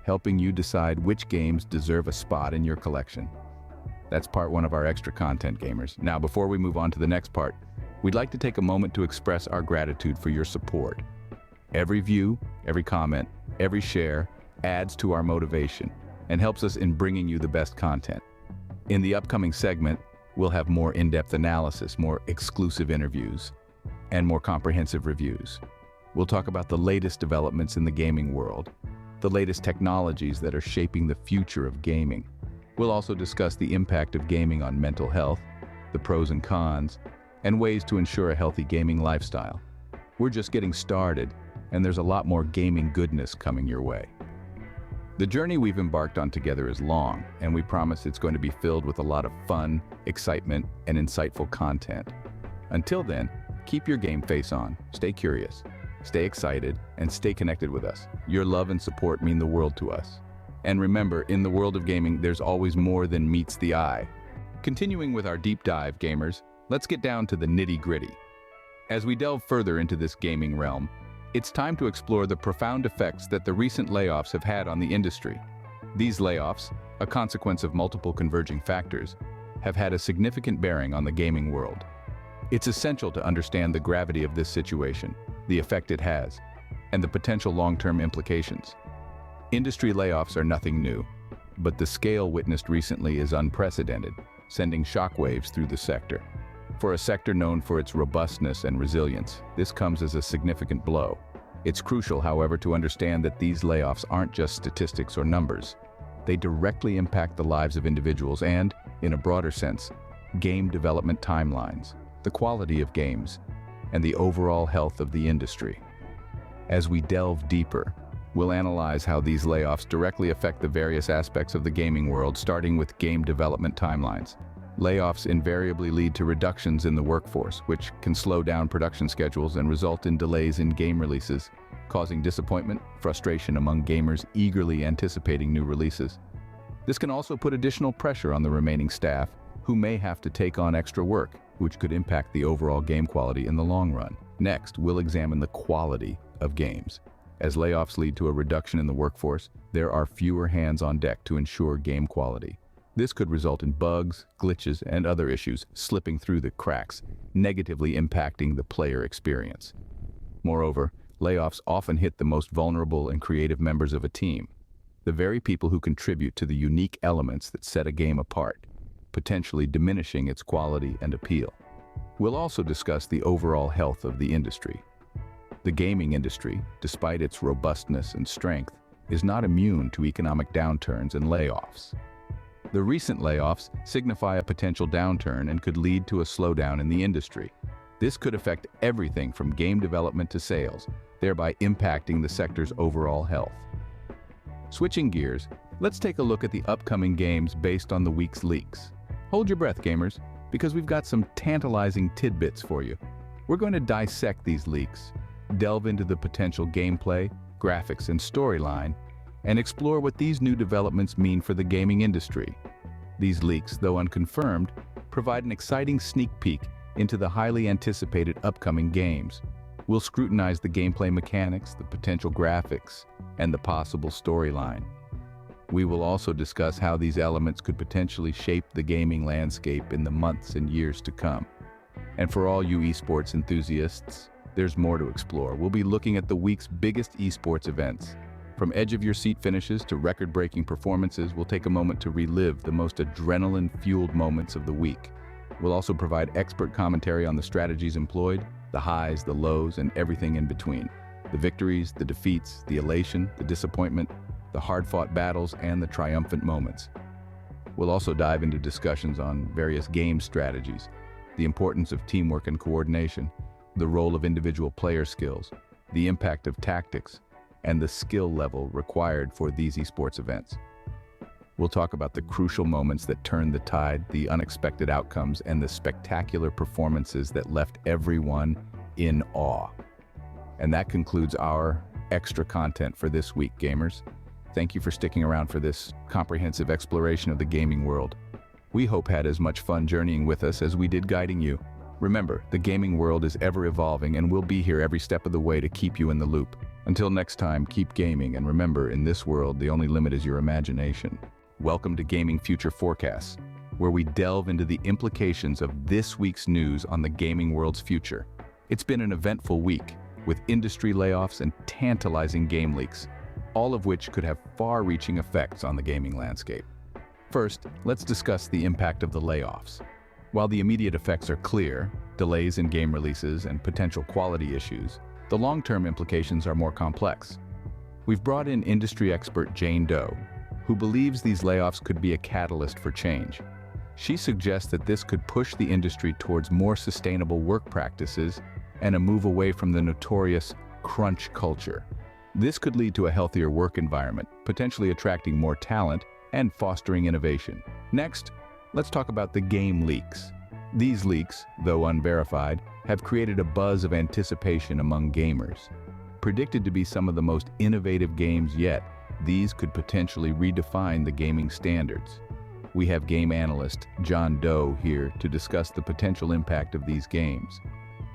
helping you decide which games deserve a spot in your collection. That's part one of our extra content, gamers. Now, before we move on to the next part, we'd like to take a moment to express our gratitude for your support. Every view, every comment, every share adds to our motivation and helps us in bringing you the best content. In the upcoming segment, we'll have more in-depth analysis, more exclusive interviews, and more comprehensive reviews. We'll talk about the latest developments in the gaming world, the latest technologies that are shaping the future of gaming. We'll also discuss the impact of gaming on mental health, the pros and cons, and ways to ensure a healthy gaming lifestyle. We're just getting started, and there's a lot more gaming goodness coming your way. The journey we've embarked on together is long, and we promise it's going to be filled with a lot of fun, excitement, and insightful content. Until then, keep your game face on, stay curious, stay excited, and stay connected with us. Your love and support mean the world to us. And remember, in the world of gaming, there's always more than meets the eye. Continuing with our deep dive, gamers, let's get down to the nitty-gritty. As we delve further into this gaming realm, it's time to explore the profound effects that the recent layoffs have had on the industry. These layoffs, a consequence of multiple converging factors, have had a significant bearing on the gaming world. It's essential to understand the gravity of this situation, the effect it has, and the potential long-term implications. Industry layoffs are nothing new, but the scale witnessed recently is unprecedented, sending shockwaves through the sector. For a sector known for its robustness and resilience, this comes as a significant blow. It's crucial, however, to understand that these layoffs aren't just statistics or numbers. They directly impact the lives of individuals and, in a broader sense, game development timelines, the quality of games, and the overall health of the industry. As we delve deeper, we'll analyze how these layoffs directly affect the various aspects of the gaming world, starting with game development timelines. Layoffs invariably lead to reductions in the workforce, which can slow down production schedules and result in delays in game releases, causing disappointment, frustration among gamers eagerly anticipating new releases. This can also put additional pressure on the remaining staff, who may have to take on extra work, which could impact the overall game quality in the long run. Next, we'll examine the quality of games. As layoffs lead to a reduction in the workforce, there are fewer hands on deck to ensure game quality. This could result in bugs, glitches, and other issues slipping through the cracks, negatively impacting the player experience. Moreover, layoffs often hit the most vulnerable and creative members of a team, the very people who contribute to the unique elements that set a game apart, potentially diminishing its quality and appeal. We'll also discuss the overall health of the industry. The gaming industry, despite its robustness and strength, is not immune to economic downturns and layoffs. The recent layoffs signify a potential downturn and could lead to a slowdown in the industry. This could affect everything from game development to sales, thereby impacting the sector's overall health. Switching gears, let's take a look at the upcoming games based on the week's leaks. Hold your breath, gamers, because we've got some tantalizing tidbits for you. We're going to dissect these leaks, delve into the potential gameplay, graphics, and storyline, and explore what these new developments mean for the gaming industry. These leaks, though unconfirmed, provide an exciting sneak peek into the highly anticipated upcoming games. We'll scrutinize the gameplay mechanics, the potential graphics, and the possible storyline. We will also discuss how these elements could potentially shape the gaming landscape in the months and years to come. And for all you esports enthusiasts, there's more to explore. We'll be looking at the week's biggest esports events. From edge-of-your-seat finishes to record-breaking performances, we'll take a moment to relive the most adrenaline-fueled moments of the week. We'll also provide expert commentary on the strategies employed, the highs, the lows, and everything in between. The victories, the defeats, the elation, the disappointment, the hard-fought battles, and the triumphant moments. We'll also dive into discussions on various game strategies, the importance of teamwork and coordination, the role of individual player skills, the impact of tactics, and the skill level required for these esports events. We'll talk about the crucial moments that turned the tide, the unexpected outcomes, and the spectacular performances that left everyone in awe. And that concludes our extra content for this week, gamers. Thank you for sticking around for this comprehensive exploration of the gaming world. We hope had as much fun journeying with us as we did guiding you. Remember, the gaming world is ever evolving, and we'll be here every step of the way to keep you in the loop. Until next time, keep gaming, and remember, in this world, the only limit is your imagination. Welcome to Gaming Future Forecasts, where we delve into the implications of this week's news on the gaming world's future. It's been an eventful week, with industry layoffs and tantalizing game leaks, all of which could have far-reaching effects on the gaming landscape. First, let's discuss the impact of the layoffs. While the immediate effects are clear, delays in game releases and potential quality issues, the long-term implications are more complex. We've brought in industry expert Jane Doe, who believes these layoffs could be a catalyst for change. She suggests that this could push the industry towards more sustainable work practices and a move away from the notorious crunch culture. This could lead to a healthier work environment, potentially attracting more talent and fostering innovation. Next, let's talk about the game leaks. These leaks, though unverified, have created a buzz of anticipation among gamers. Predicted to be some of the most innovative games yet, these could potentially redefine the gaming standards. We have game analyst John Doe here to discuss the potential impact of these games.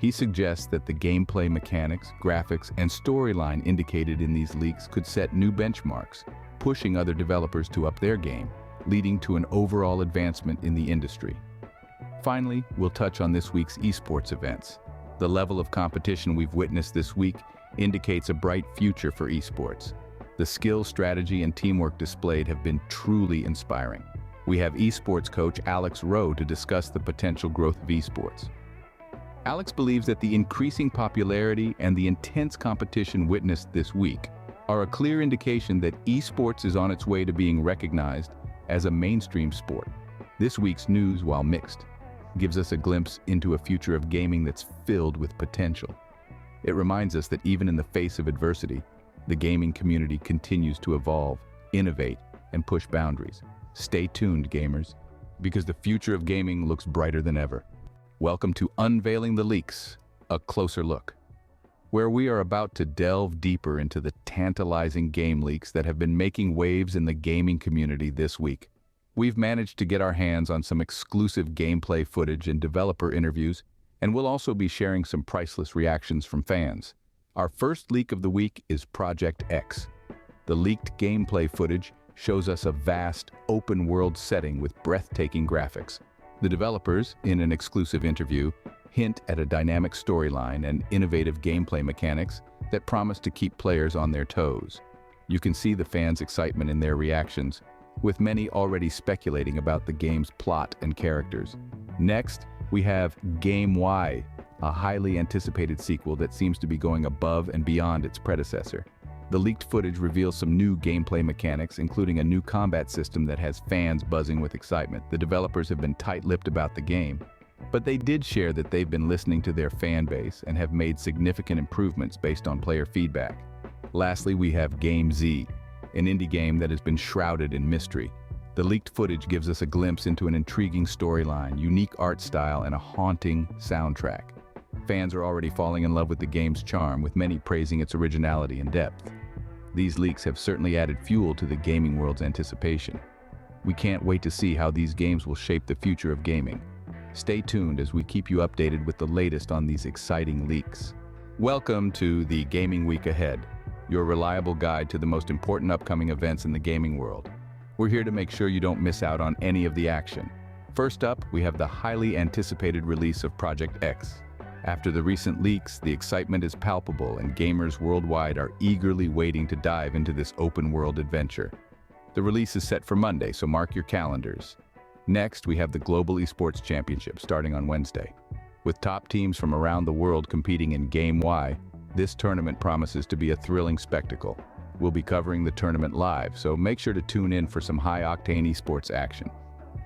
He suggests that the gameplay mechanics, graphics, and storyline indicated in these leaks could set new benchmarks, pushing other developers to up their game, leading to an overall advancement in the industry. Finally, we'll touch on this week's esports events. The level of competition we've witnessed this week indicates a bright future for esports. The skill, strategy, and teamwork displayed have been truly inspiring. We have esports coach Alex Rowe to discuss the potential growth of esports. Alex believes that the increasing popularity and the intense competition witnessed this week are a clear indication that esports is on its way to being recognized as a mainstream sport. This week's news, while mixed, gives us a glimpse into a future of gaming that's filled with potential. It reminds us that even in the face of adversity, the gaming community continues to evolve, innovate, and push boundaries. Stay tuned, gamers, because the future of gaming looks brighter than ever. Welcome to Unveiling the Leaks, a closer look, where we are about to delve deeper into the tantalizing game leaks that have been making waves in the gaming community this week. We've managed to get our hands on some exclusive gameplay footage and developer interviews, and we'll also be sharing some priceless reactions from fans. Our first leak of the week is Project X. The leaked gameplay footage shows us a vast, open-world setting with breathtaking graphics. The developers, in an exclusive interview, hint at a dynamic storyline and innovative gameplay mechanics that promise to keep players on their toes. You can see the fans' excitement in their reactions, with many already speculating about the game's plot and characters. Next, we have Game Y, a highly anticipated sequel that seems to be going above and beyond its predecessor. The leaked footage reveals some new gameplay mechanics, including a new combat system that has fans buzzing with excitement. The developers have been tight-lipped about the game, but they did share that they've been listening to their fan base and have made significant improvements based on player feedback. Lastly, we have Game Z, an indie game that has been shrouded in mystery. The leaked footage gives us a glimpse into an intriguing storyline, unique art style, and a haunting soundtrack. Fans are already falling in love with the game's charm, with many praising its originality and depth. These leaks have certainly added fuel to the gaming world's anticipation. We can't wait to see how these games will shape the future of gaming. Stay tuned as we keep you updated with the latest on these exciting leaks. Welcome to the Gaming Week Ahead, your reliable guide to the most important upcoming events in the gaming world. We're here to make sure you don't miss out on any of the action. First up, we have the highly anticipated release of Project X. After the recent leaks, the excitement is palpable and gamers worldwide are eagerly waiting to dive into this open-world adventure. The release is set for Monday, so mark your calendars. Next, we have the Global Esports Championship starting on Wednesday. With top teams from around the world competing in Game Y, this tournament promises to be a thrilling spectacle. We'll be covering the tournament live, so make sure to tune in for some high-octane esports action.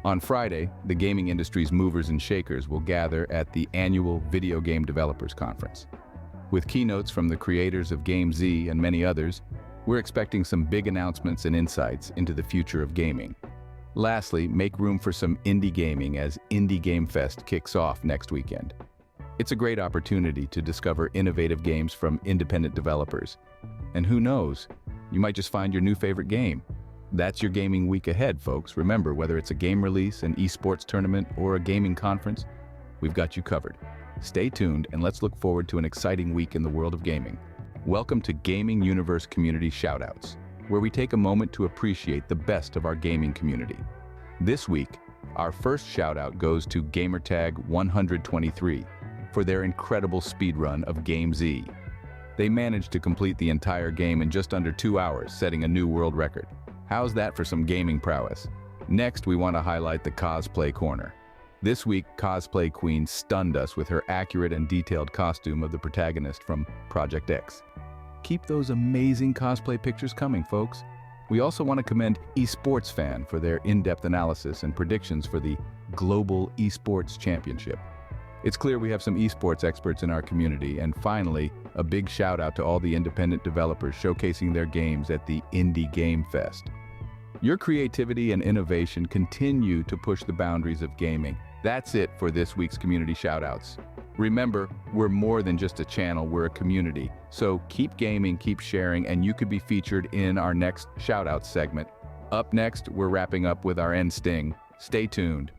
On Friday, the gaming industry's movers and shakers will gather at the annual Video Game Developers Conference. With keynotes from the creators of Game Z and many others, we're expecting some big announcements and insights into the future of gaming. Lastly, make room for some indie gaming as Indie Game Fest kicks off next weekend. It's a great opportunity to discover innovative games from independent developers. And who knows, you might just find your new favorite game. That's your gaming week ahead, folks. Remember, whether it's a game release, an esports tournament, or a gaming conference, we've got you covered. Stay tuned and let's look forward to an exciting week in the world of gaming. Welcome to Gaming Universe Community Shoutouts, where we take a moment to appreciate the best of our gaming community. This week, our first shoutout goes to Gamertag123 for their incredible speedrun of Game Z. They managed to complete the entire game in just under 2 hours, setting a new world record. How's that for some gaming prowess? Next, we want to highlight the Cosplay Corner. This week, Cosplay Queen stunned us with her accurate and detailed costume of the protagonist from Project X. Keep those amazing cosplay pictures coming, folks. We also want to commend Esports Fan for their in-depth analysis and predictions for the Global Esports Championship. It's clear we have some esports experts in our community, and finally, a big shout out to all the independent developers showcasing their games at the Indie Game Fest. Your creativity and innovation continue to push the boundaries of gaming. That's it for this week's community shoutouts. Remember, we're more than just a channel, we're a community. So keep gaming, keep sharing, and you could be featured in our next shoutouts segment. Up next, we're wrapping up with our end sting. Stay tuned.